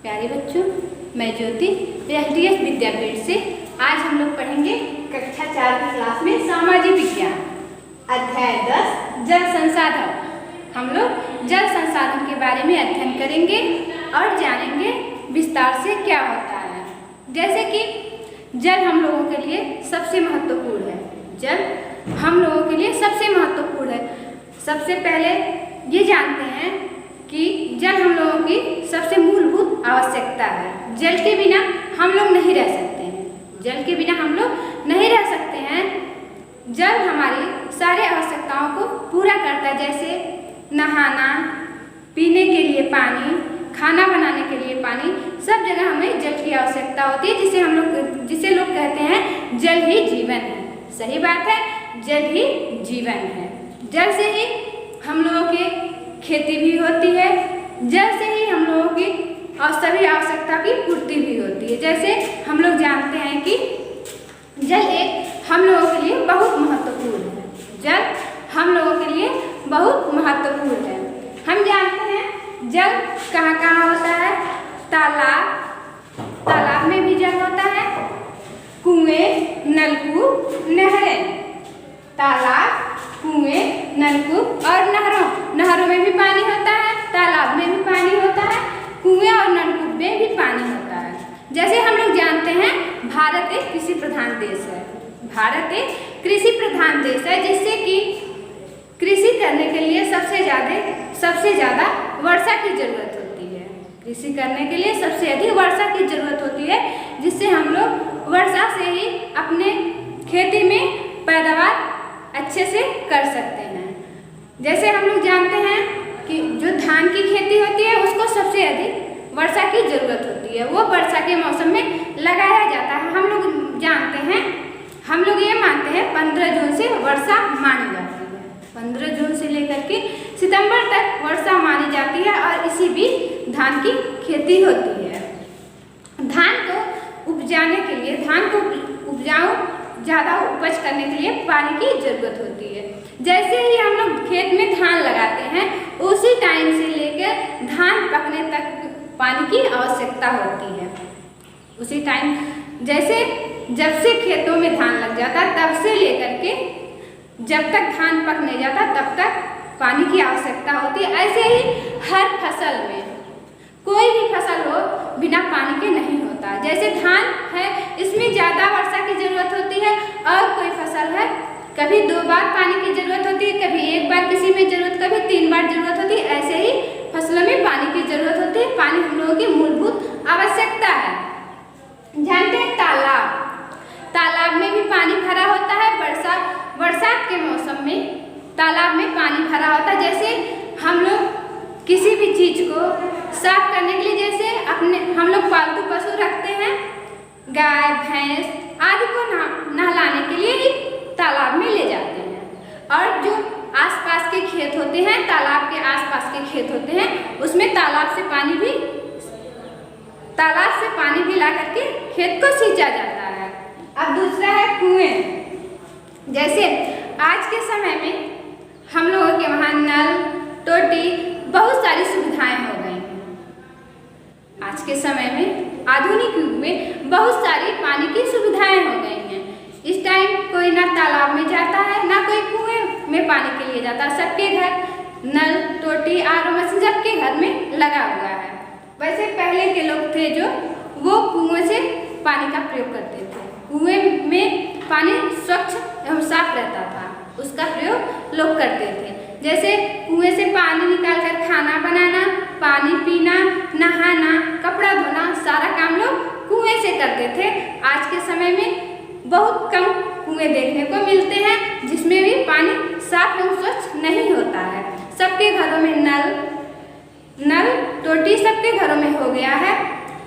प्यारे बच्चों, मैं ज्योति एसडीएस विद्यापीठ से आज हम लोग पढ़ेंगे कक्षा 4 की क्लास में सामाजिक विज्ञान अध्याय 10 जल संसाधन। हम लोग जल संसाधन के बारे में अध्ययन करेंगे और जानेंगे विस्तार से क्या होता है। जैसे कि जल हम लोगों के लिए सबसे महत्वपूर्ण है। जल हम लोगों के लिए सबसे महत्वपूर्ण है। सबसे पहले ये जानते हैं कि जल हम लोगों की सबसे मूलभूत आवश्यकता है। जल के बिना हम लोग नहीं रह सकते हैं। जल के बिना हम लोग नहीं रह सकते हैं। जल हमारी सारी आवश्यकताओं को पूरा करता है, जैसे नहाना, पीने के लिए पानी, खाना बनाने के लिए पानी, सब जगह हमें जल की आवश्यकता होती है, जिसे लोग कहते हैं जल ही जीवन है। सही बात है, जल ही जीवन है। जल से ही हम लोगों की खेती भी होती है। जल से ही हम लोगों की और सभी आवश्यकता की पूर्ति भी होती है। जैसे हम लोग जानते हैं कि जल एक हम लोगों के लिए बहुत महत्वपूर्ण है। जल हम लोगों के लिए बहुत महत्वपूर्ण है। हम जानते हैं जल कहाँ कहाँ होता है। तालाब में भी जल होता है, कुएं, नलकूप, नहरें। तालाब, कुएं, नलकूप और नहरों में भी पानी होता है, तालाब में भी पानी होता है, कुएं और नलकूप में भी पानी होता है। जैसे हम लोग जानते हैं भारत एक कृषि प्रधान देश है। भारत एक कृषि प्रधान देश है, जिससे कि कृषि करने के लिए सबसे ज़्यादा वर्षा की जरूरत होती है। कृषि करने के लिए सबसे अधिक वर्षा की जरूरत होती है, जिससे हम लोग वर्षा से ही अपने खेती में पैदावार अच्छे से कर सकते हैं। जैसे हम लोग जानते हैं कि जो धान की खेती होती है उसको सबसे अधिक वर्षा की जरूरत होती है। वो वर्षा के मौसम में लगाया जाता है। हम लोग जानते हैं, हम लोग ये मानते हैं 15 जून से वर्षा मानी जाती है। 15 जून से लेकर के सितंबर तक वर्षा मानी जाती है और इसी बीच धान की खेती होती है। धान को उपजाने के लिए, धान को उपजाऊ ज़्यादा उपज करने के लिए पानी की जरूरत होती है। जैसे ही हम लोग खेत में धान लगाते हैं, उसी टाइम से लेकर धान पकने तक पानी की आवश्यकता होती है। उसी टाइम, जैसे जब से खेतों में धान लग जाता तब से लेकर के जब तक धान पकने जाता तब तक पानी की आवश्यकता होती है। ऐसे ही हर फसल में, कोई भी फसल हो बिना पानी के नहीं होता। जैसे धान है, इसमें ज़्यादा वर्षा की जरूरत होती है, और कोई फसल है कभी 2 बार पानी की जरूरत होती है, कभी 1 बार किसी में जरूरत, कभी 3 बार जरूरत होती है। ऐसे ही फसलों में पानी की जरूरत होती है। पानी हम लोगों की मूलभूत आवश्यकता है। जानते हैं तालाब में भी पानी भरा होता है। बरसात के मौसम में तालाब में पानी भरा होता है। जैसे हम लोग किसी भी चीज को साफ करने के लिए, जैसे हम लोग पालतू पशु रखते हैं, गाय, भैंस आदि को नहलाने के लिए ही तालाब में ले जाते हैं। और जो आसपास के खेत होते हैं, तालाब के आसपास के खेत होते हैं, उसमें तालाब से पानी भी ला करके खेत को सींचा जाता है। अब दूसरा है कुएं। जैसे आज के समय में हम लोगों के वहाँ नल, टोटी, बहुत सारी सुविधाएं हो गई हैं। आज के समय में, आधुनिक युग में बहुत सारी पानी की सुविधाएं हो गई हैं। इस टाइम कोई ना तालाब में जाता है, ना कोई कुएं में पानी के लिए जाता है। सबके घर नल, टोटी, आरओ मशीन सबके घर में लगा हुआ है। वैसे पहले के लोग थे जो वो कुएं से पानी का प्रयोग करते थे। कुएं में पानी स्वच्छ एवं साफ रहता था, उसका प्रयोग लोग करते थे। जैसे कुएं से पानी निकालकर खाना बनाना, पानी पीना, नहाना, कपड़ा धोना, सारा काम लोग कुएं से करते थे। आज के समय में बहुत कम कुएं देखने को मिलते हैं, जिसमें भी पानी साफ एवं स्वच्छ नहीं होता है। सबके घरों में नल, टोटी सबके घरों में हो गया है।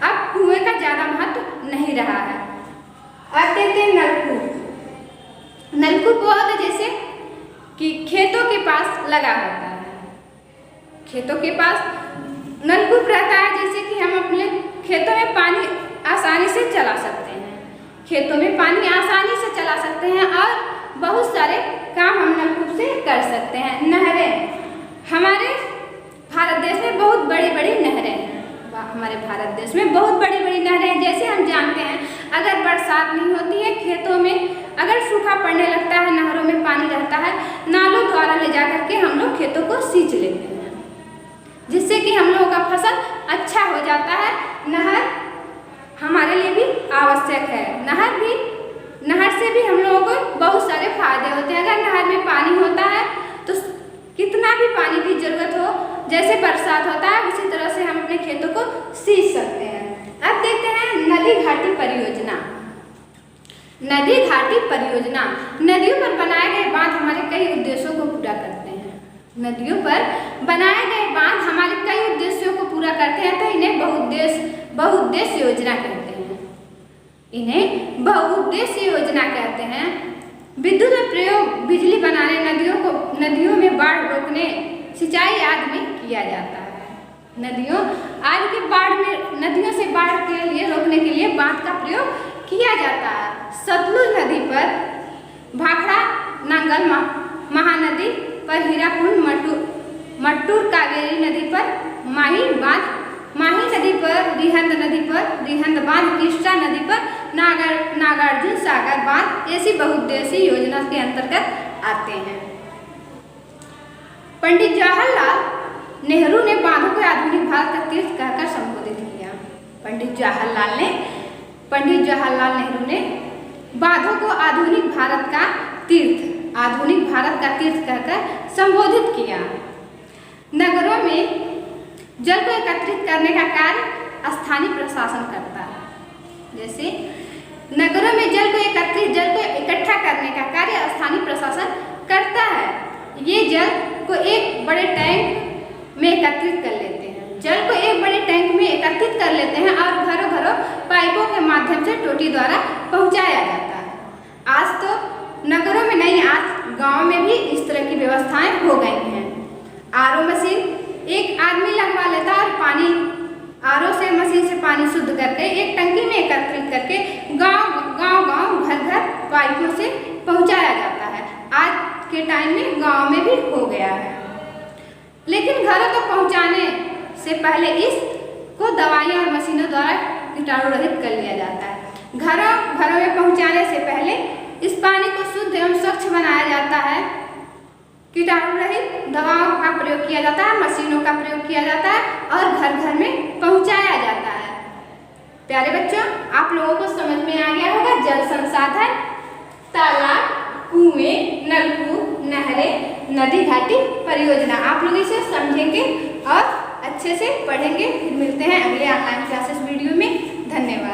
अब कुएं का ज़्यादा महत्व नहीं रहा है। अब देखते हैं नलकूप वो होता है जैसे कि खेतों के पास लगा होता है। खेतों के पास नलकूप रहता है, जैसे कि हम अपने खेतों में पानी आसानी से चला सकते हैं। खेतों में पानी आसानी से चला सकते हैं और बहुत सारे काम हम नलकूप से कर सकते हैं। नहरें, हमारे भारत देश में बहुत बड़ी बड़ी नहरें हैं। हमारे भारत देश में बहुत बड़ी बड़ी नहरें हैं। जैसे हम जानते हैं, अगर बरसात नहीं होती है, खेतों में अगर सूखा पड़ने लगता है, नहरों में पानी रहता है, नालों द्वारा ले जा करके हम लोग खेतों को सींच लेते हैं, जिससे कि हम लोगों का फसल अच्छा हो जाता है। नहर हमारे लिए भी आवश्यक है। नहर से भी हम लोगों को बहुत सारे फायदे होते हैं। अगर नहर में पानी होता है तो कितना भी पानी की जरूरत हो, जैसे बरसात होता है, उसी तरह से हम अपने खेतों को सींच सकते हैं। अब देखते हैं नदी घाटी परियोजना। नदी घाटी परियोजना नदियों पर बनाए गए बांध हमारे कई उद्देश्यों को पूरा करते हैं। नदियों पर बनाए गए बांध हमारे कई उद्देश्यों को पूरा करते हैं, तो इन्हें बहुउद्देश्य योजना कहते हैं। इन्हें बहुउद्देश्य योजना कहते हैं। विद्युत में प्रयोग बिजली बनाने, नदियों में बाढ़ रोकने, सिंचाई आदि में किया जाता है। नदियों से बाढ़ के लिए रोकने के लिए बांध का प्रयोग किया जाता है। सतलुज नदी पर भाखड़ा नांगल महानदी पर हीराकुंड, मट्टूर कावेरी नदी पर माही नदी पर रिहंद बांध, तीस्ता नदी पर नागार्जुन सागर बांध ऐसी बहुउद्देशीय योजना के अंतर्गत आते हैं। पंडित जवाहरलाल नेहरू ने बांधों को आधुनिक भारत का तीर्थ कहकर संबोधित किया। पंडित जवाहरलाल नेहरू ने बांधों को आधुनिक भारत का तीर्थ कहकर संबोधित किया। नगरों में जल को एकत्रित करने का कार्य स्थानीय प्रशासन करता है। जैसे नगरों में जल को इकट्ठा करने का कार्य स्थानीय प्रशासन करता है। ये जल को एक बड़े टैंक में एकत्रित कर लेते हैं और घरों पाइपों के माध्यम से टोटी द्वारा पहुंचाया जाता है। आज तो नगरों में नहीं, आज गांव में भी इस तरह की व्यवस्थाएं हो गई हैं। आरओ मशीन एक आदमी लगवा लेता है और आरओ से मशीन से पानी शुद्ध करके एक टंकी में एकत्रित करके गांव घर पाइपों से पहुंचाया जाता है। आज के टाइम में गांव में भी हो गया है। लेकिन घरों तक पहुंचाने से पहले इसको दवाइयां और मशीनों द्वारा कीटाणु रहित कर लिया जाता है। घरों में पहुंचाने से पहले इस पानी को शुद्ध एवं स्वच्छ बनाया जाता है। कीटाणु रहित दवाओं का प्रयोग किया जाता है, मशीनों का प्रयोग किया जाता है और घर में पहुंचाया जाता है। प्यारे बच्चों, आप लोगों को समझ में आ गया होगा जल संसाधन, तालाब, कुएं, नलकूप, नहरें, नदी घाटी परियोजना। आप लोग इसे समझेंगे और अच्छे से पढ़ेंगे। फिर मिलते हैं अगले ऑनलाइन क्लासेस वीडियो में। धन्यवाद।